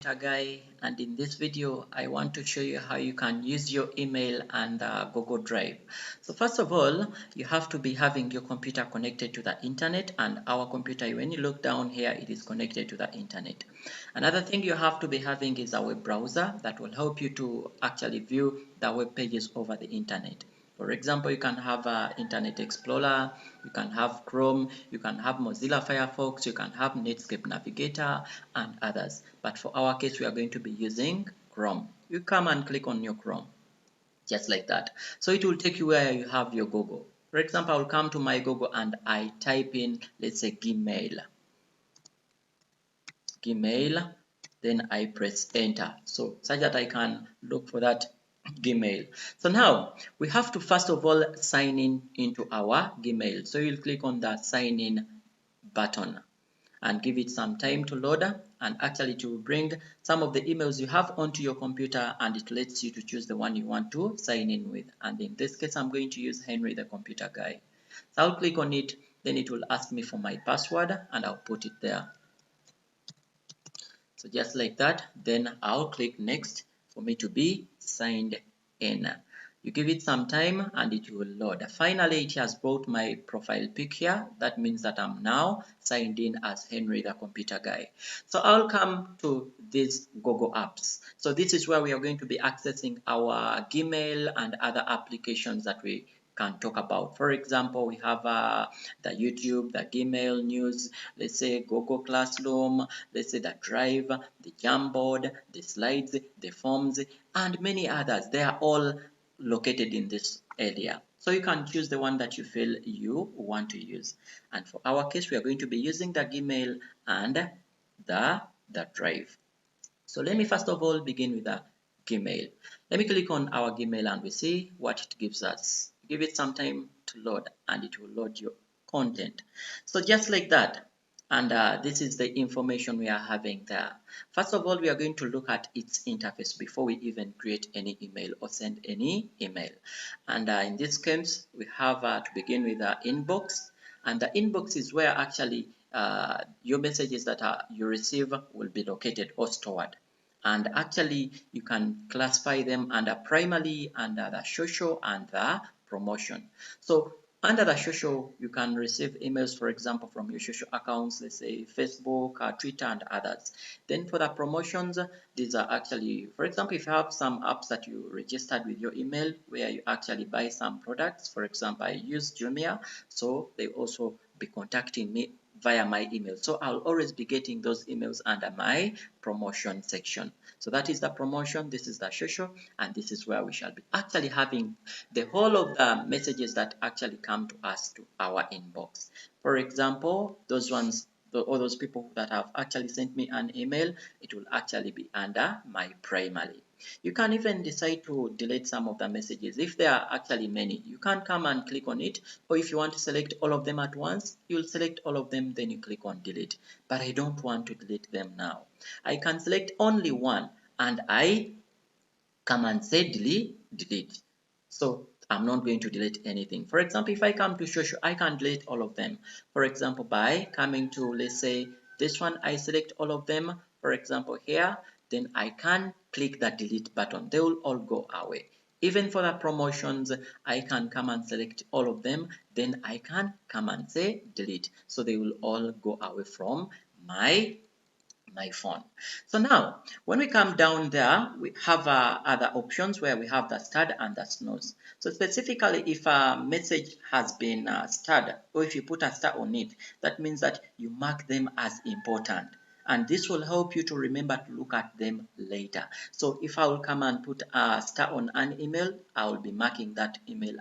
Guy, and in this video I want to show you how you can use your email and Google Drive. So first of all, you have to be having your computer connected to the internet, and our computer, when you look down here, it is connected to the internet. Another thing you have to be having is a web browser that will help you to actually view the web pages over the internet. For example, you can have Internet Explorer, you can have Chrome, you can have Mozilla Firefox, you can have Netscape Navigator, and others. But for our case, we are going to be using Chrome. You come and click on your Chrome, just like that. So it will take you where you have your Google. For example, I will come to my Google and I type in, let's say, Gmail. Gmail, then I press enter, so such that I can look for that Gmail. So now we have to first of all sign in into our Gmail. So you'll click on the sign in button and give it some time to load, and actually to bring some of the emails you have onto your computer, and it lets you to choose the one you want to sign in with. And in this case, I'm going to use Henry the Computer Guy. So I'll click on it, then it will ask me for my password and I'll put it there. So just like that, then I'll click next for me to be signed in. You give it some time and it will load. Finally, it has brought my profile pic here. That means that I'm now signed in as Henry the Computer Guy. So I'll come to these Google Apps. So this is where we are going to be accessing our Gmail and other applications that we can talk about. For example, we have the YouTube, the Gmail news, let's say Google Classroom, let's say the Drive, the Jamboard, the Slides, the Forms, and many others. They are all located in this area. So you can choose the one that you feel you want to use. And for our case, we are going to be using the Gmail and the Drive. So let me first of all begin with the Gmail. Let me click on our Gmail and we see what it gives us. Give it some time to load and it will load your content. So just like that, and this is the information we are having there. First of all, we are going to look at its interface before we even create any email or send any email. And in this case, we have to begin with the inbox. And the inbox is where actually your messages that you receive will be located or stored. And actually, you can classify them under primarily under the social and the promotion. So under the social, you can receive emails, for example, from your social accounts, let's say Facebook, Twitter, and others. Then for the promotions, these are actually, for example, if you have some apps that you registered with your email where you actually buy some products, for example, I use Jumia, so they also be contacting me via my email. So I'll always be getting those emails under my promotion section. So that is the promotion, this is the social, and this is where we shall be actually having the whole of the messages that actually come to us to our inbox. For example, those ones, all those people that have actually sent me an email, it will actually be under my primary. You can even decide to delete some of the messages. If there are actually many, you can come and click on it, or if you want to select all of them at once, you'll select all of them, then you click on delete. But I don't want to delete them now. I can select only one and I come and say delete. So I'm not going to delete anything. For example, if I come to social, I can delete all of them. For example, by coming to, let's say, this one, I select all of them, for example, here, then I can click the delete button. They will all go away. Even for the promotions, I can come and select all of them, then I can come and say delete. So they will all go away from my phone. So now, when we come down there, we have other options where we have the start and the snooze. So specifically, if a message has been starred, or if you put a star on it, that means that you mark them as important. And this will help you to remember to look at them later. So if I will come and put a star on an email, I will be marking that email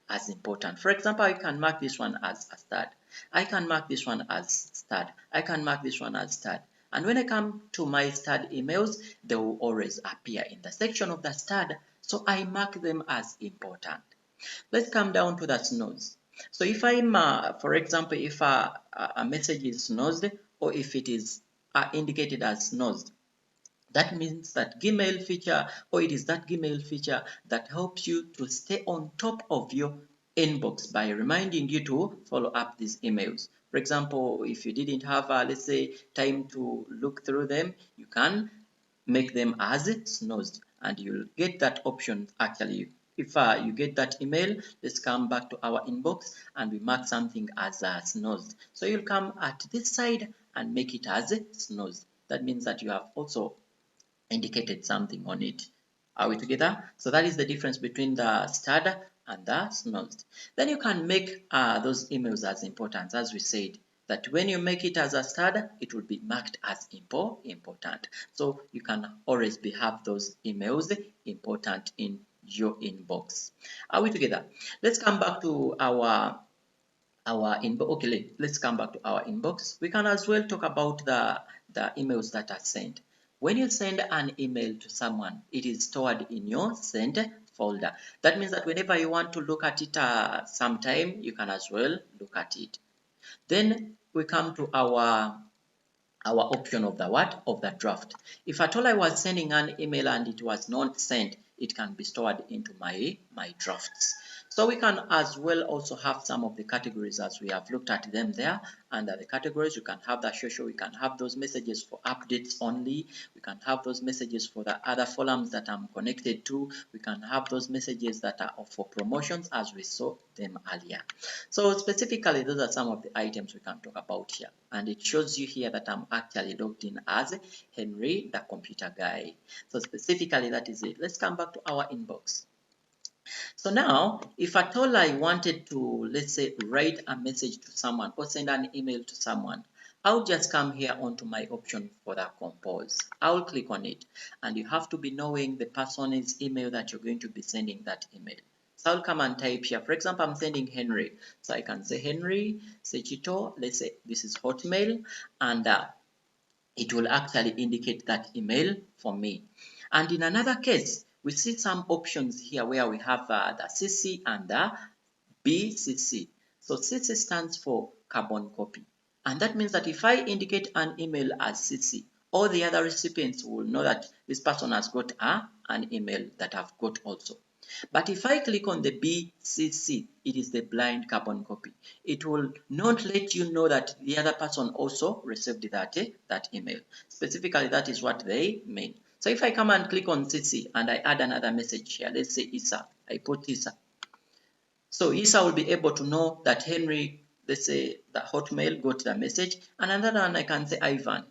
as important. For example, I can mark this one as a start. I can mark this one as start. I can mark this one as start. And when I come to my starred emails, they will always appear in the section of the starred. So I mark them as important. Let's come down to the snooze. So if I'm, for example, if a message is snoozed, or if it is indicated as snoozed, that means that Gmail feature, or it is that Gmail feature that helps you to stay on top of your inbox by reminding you to follow up these emails. For example, if you didn't have, let's say, time to look through them, you can make them as snoozed, and you'll get that option. Actually, if you get that email, let's come back to our inbox and we mark something as snoozed. So you'll come at this side and make it as snoozed. That means that you have also indicated something on it. Are we together? So that is the difference between the starred and the snoozed. Then you can make those emails as important, as we said, that when you make it as a starred, it will be marked as important. So you can always have those emails important in your inbox. Are we together? Let's come back to our inbox. Okay, let's come back to our inbox. We can as well talk about the emails that are sent. When you send an email to someone, it is stored in your sent folder. That means that whenever you want to look at it sometime, you can as well look at it. Then we come to our option of the what? Of the draft. If at all I was sending an email and it was not sent, it can be stored into my drafts. So we can as well also have some of the categories as we have looked at them there. Under the categories, you can have the social, we can have those messages for updates only, we can have those messages for the other forums that I'm connected to, we can have those messages that are for promotions as we saw them earlier. So specifically, those are some of the items we can talk about here. And it shows you here that I'm actually logged in as Henry, the computer guy. So specifically, that is it. Let's come back to our inbox. So now, if at all I wanted to, let's say, write a message to someone or send an email to someone, I'll just come here onto my option for the compose. I'll click on it, and you have to be knowing the person's email that you're going to be sending that email. So I'll come and type here. For example, I'm sending Henry. So I can say Henry Sechito. Let's say this is Hotmail, and it will actually indicate that email for me. And in another case, we see some options here where we have the CC and the BCC. So CC stands for carbon copy. And that means that if I indicate an email as CC, all the other recipients will know that this person has got an email that I've got also. But if I click on the BCC, it is the blind carbon copy. It will not let you know that the other person also received that email. Specifically, that is what they mean. So if I come and click on CC and I add another message here, let's say Isa, I put Isa. So Isa will be able to know that Henry, let's say the Hotmail got the message. And another one I can say Ivan.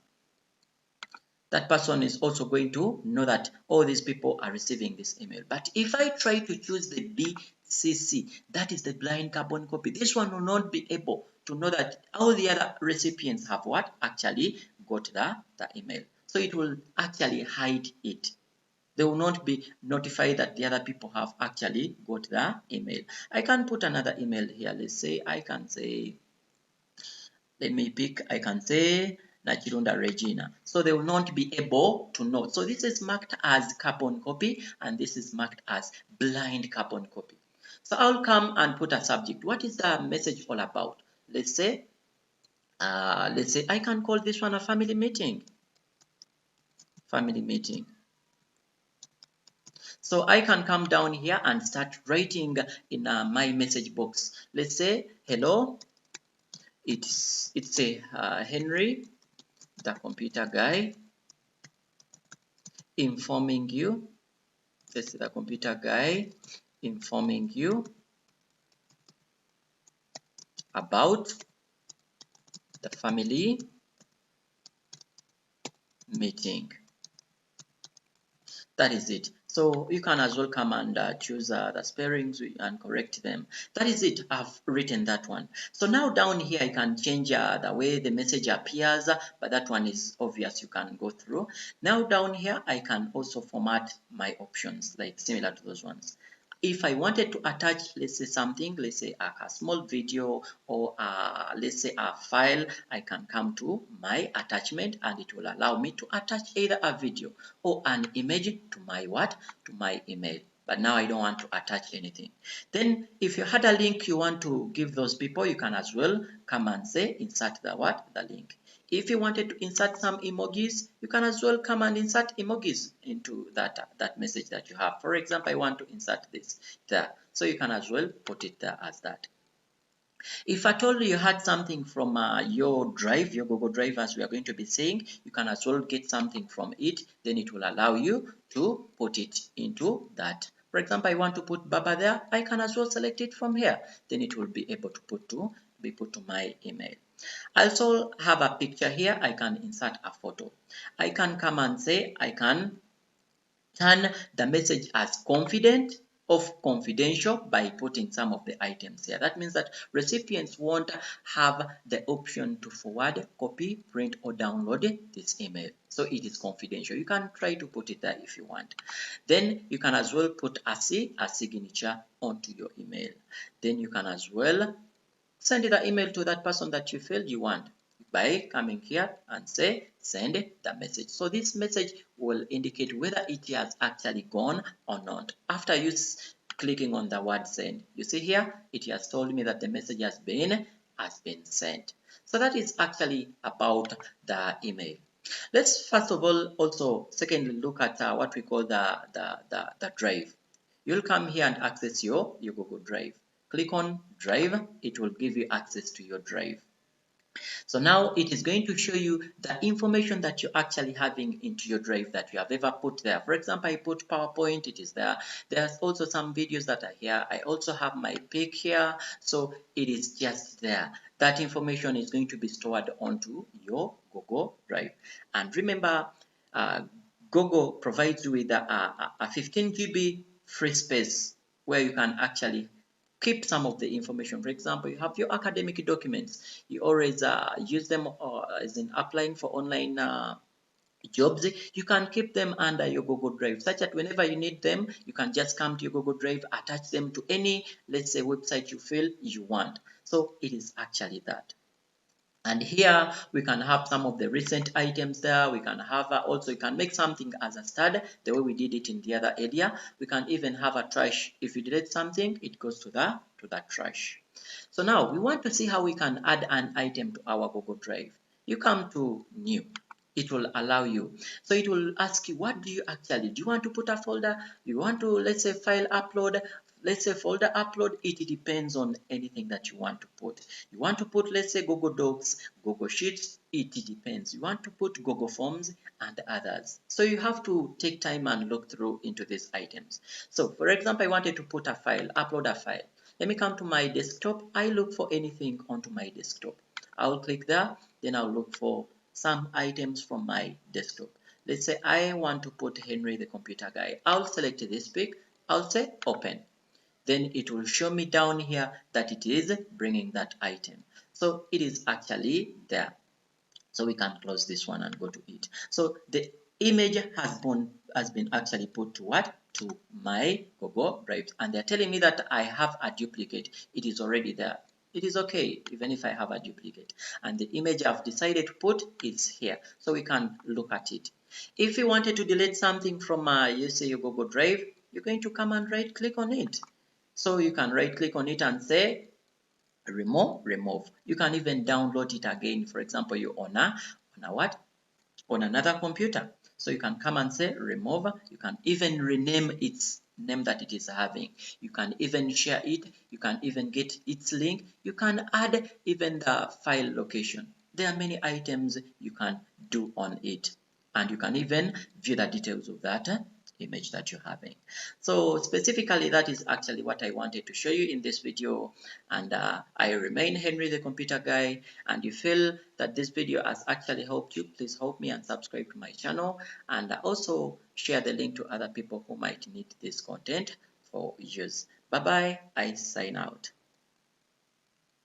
That person is also going to know that all these people are receiving this email. But if I try to choose the BCC, that is the blind carbon copy, this one will not be able to know that all the other recipients have what? Actually got the email. So it will actually hide it. They will not be notified that the other people have actually got the email. I can put another email here. Let's say I can say, let me pick, I can say Nachirunda Regina. So they will not be able to know. So this is marked as carbon copy and this is marked as blind carbon copy. So I'll come and put a subject. What is the message all about? Let's say I can call this one a family meeting. Family meeting. So I can come down here and start writing in my message box. Let's say, hello, it's a Henry, the computer guy, informing you. This is the computer guy informing you about the family meeting. That is it. So you can as well come and choose the spellings and correct them. That is it. I've written that one. So now down here I can change the way the message appears, but that one is obvious. You can go through. Now down here I can also format my options like similar to those ones. If I wanted to attach, let's say something, let's say a small video or let's say a file, I can come to my attachment and it will allow me to attach either a video or an image to my what? To my email. But now I don't want to attach anything. Then if you had a link you want to give those people, you can as well come and say insert the what? The link. If you wanted to insert some emojis, you can as well come and insert emojis into that message that you have. For example, I want to insert this there. So you can as well put it there as that. If at all you had something from your drive, your Google Drive, as we are going to be saying, you can as well get something from it. Then it will allow you to put it into that. For example, I want to put Baba there. I can as well select it from here. Then it will be able to be put to my email. I also have a picture here. I can insert a photo. I can come and say I can turn the message as confident of confidential by putting some of the items here. That means that recipients won't have the option to forward, copy, print, or download this email. So it is confidential. You can try to put it there if you want. Then you can as well put a signature onto your email. Then you can as well send the email to that person that you feel you want by coming here and say send the message. So this message will indicate whether it has actually gone or not. After you clicking on the word send, you see here it has told me that the message has been sent. So that is actually about the email. Let's first of all also secondly look at what we call the drive. You'll come here and access your Google Drive. Click on Drive, it will give you access to your drive. So now it is going to show you the information that you're actually having into your drive that you have ever put there. For example, I put PowerPoint, it is there. There's also some videos that are here. I also have my pic here. So it is just there. That information is going to be stored onto your Google Drive. And remember, uh, Google provides you with a 15 GB free space where you can actually keep some of the information. For example, you have your academic documents. You always use them as in applying for online jobs. You can keep them under your Google Drive such that whenever you need them, you can just come to your Google Drive, attach them to any, let's say, website you feel you want. So it is actually that. And here we can have some of the recent items there. We can have also, you can make something as a stud, the way we did it in the other area. We can even have a trash. If you delete something, it goes to the trash. So now we want to see how we can add an item to our Google Drive. You come to new. It will allow you. So it will ask you, what do you actually, do you want to put a folder? You want to, let's say, file upload? Let's say folder upload, it depends on anything that you want to put. You want to put, let's say, Google Docs, Google Sheets, it depends. You want to put Google Forms and others. So you have to take time and look through into these items. So for example, I wanted to put a file, upload a file. Let me come to my desktop. I look for anything onto my desktop. I'll click there, then I'll look for some items from my desktop. Let's say I want to put Henry the computer guy. I'll select this pic. I'll say open. Then it will show me down here that it is bringing that item. So it is actually there. So we can close this one and go to it. So the image has been actually put to what? To my Google Drive. And they're telling me that I have a duplicate. It is already there. It is okay even if I have a duplicate. And the image I've decided to put is here. So we can look at it. If you wanted to delete something from you say your Google Drive, you're going to come and right click on it. So you can right click on it and say remove. You can even download it again. For example, you on another computer. So you can come and say remove. You can even rename its name that it is having. You can even share it. You can even get its link. You can add even the file location. There are many items you can do on it, and you can even view the details of that image that you're having. So specifically, that is actually what I wanted to show you in this video. And I remain Henry the computer guy. And you feel that this video has actually helped you, please help me and subscribe to my channel, and also share the link to other people who might need this content for use. Bye bye. I sign out.